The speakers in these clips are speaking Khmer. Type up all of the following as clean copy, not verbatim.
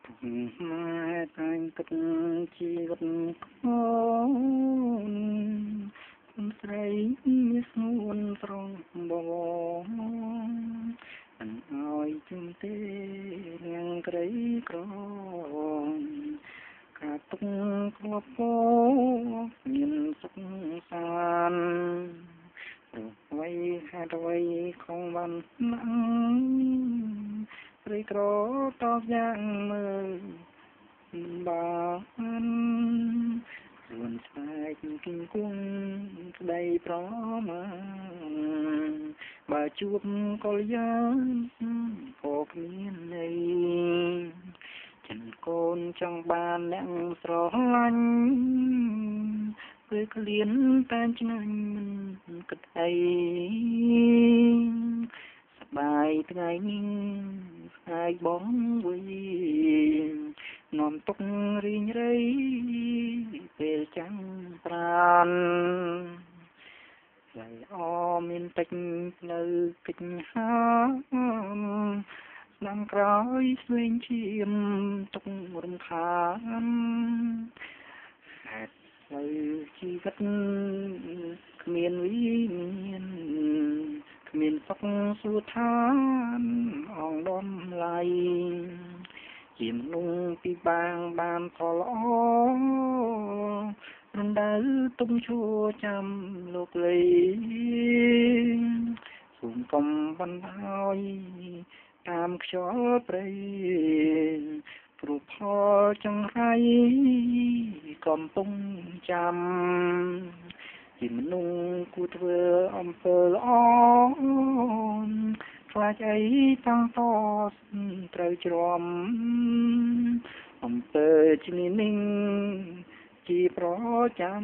តែងគិតជីវិតខ្លួនស្រីមានស្ងួនស្រងបងមិនអើយជុំទេនាងក្រីក្រកាទុកគ្រាប់ពោមានសុខសាន្តអ្វីហេតុអ្វីខំបានណាស់ព្រៃក្រតបយ៉ាងមើលបានខ្លួនស្បែកគិងគង់ស្ដីប្រមាបើជួបកលយ៉ាងក៏គ្មានន័យចិនកូនចង់បានអ្នកស្រឡាញ់ព្រៃក្លៀនតែឆ្ងាញ់មិនគិតអីបាយថ្ងៃនេះថ្ងៃបងវិញនាំទុករីងរៃពេលចាំប្រានថ្ងៃអមានតិចនៅកិច្ចហាស្ដាំក្រោយស្វែងឈាមទុករំខានហេតុនៅជីវិតគ្មានវិមានគ្មានសុខសួឋានអងដំឡៃជាមនុស្សពីបានផលល្អរំដៅទុំឈួចាំលោកលីសូមកុំបណ្ដោយតាមខ្យល់ព្រៃព្រោះផលចង្រៃកំពុងចាំជាមនុស្សគួរធ្វើអំពើល្អខ្លាចអីតាំងតត្រូវជ្រាំអំពើជំនាញនឹងជាប្រចាំ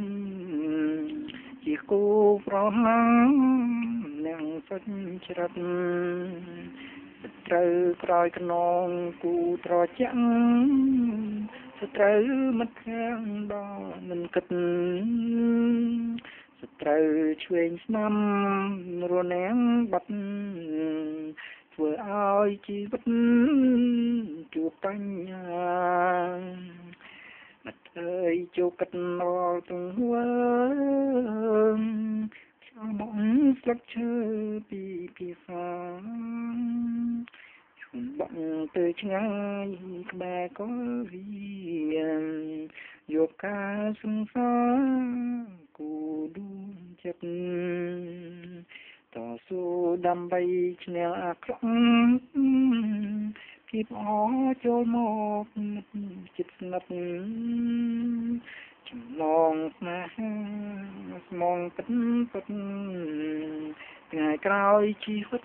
ជាគូប្រណាំងនឹងសុចច្រិតត្រូវក្រោយខ្នងគូត្រជាក់ត្រូវមិត្តខាងដល់មិនគិតត្រូវឆ្វេងស្នាមរនាងបាត់ធ្វើឲ្យជីវិតជួបបញ្ហាមិត្តអើយចូលគិតរាល់ទង្វើខ្ញុំមកស្លឹកឈើពីភាសាជុំបងទៅឆ្ងាយក្បែរក៏វាយកការសង្សារគូដួងចិត្តតស៊ូដើម្បីឈ្នះអាក្រក់ភាពអចូលមកចិត្តស្និទ្ធចំណងស្នេហាស្មងពិតថ្ងៃក្រោយជីវិត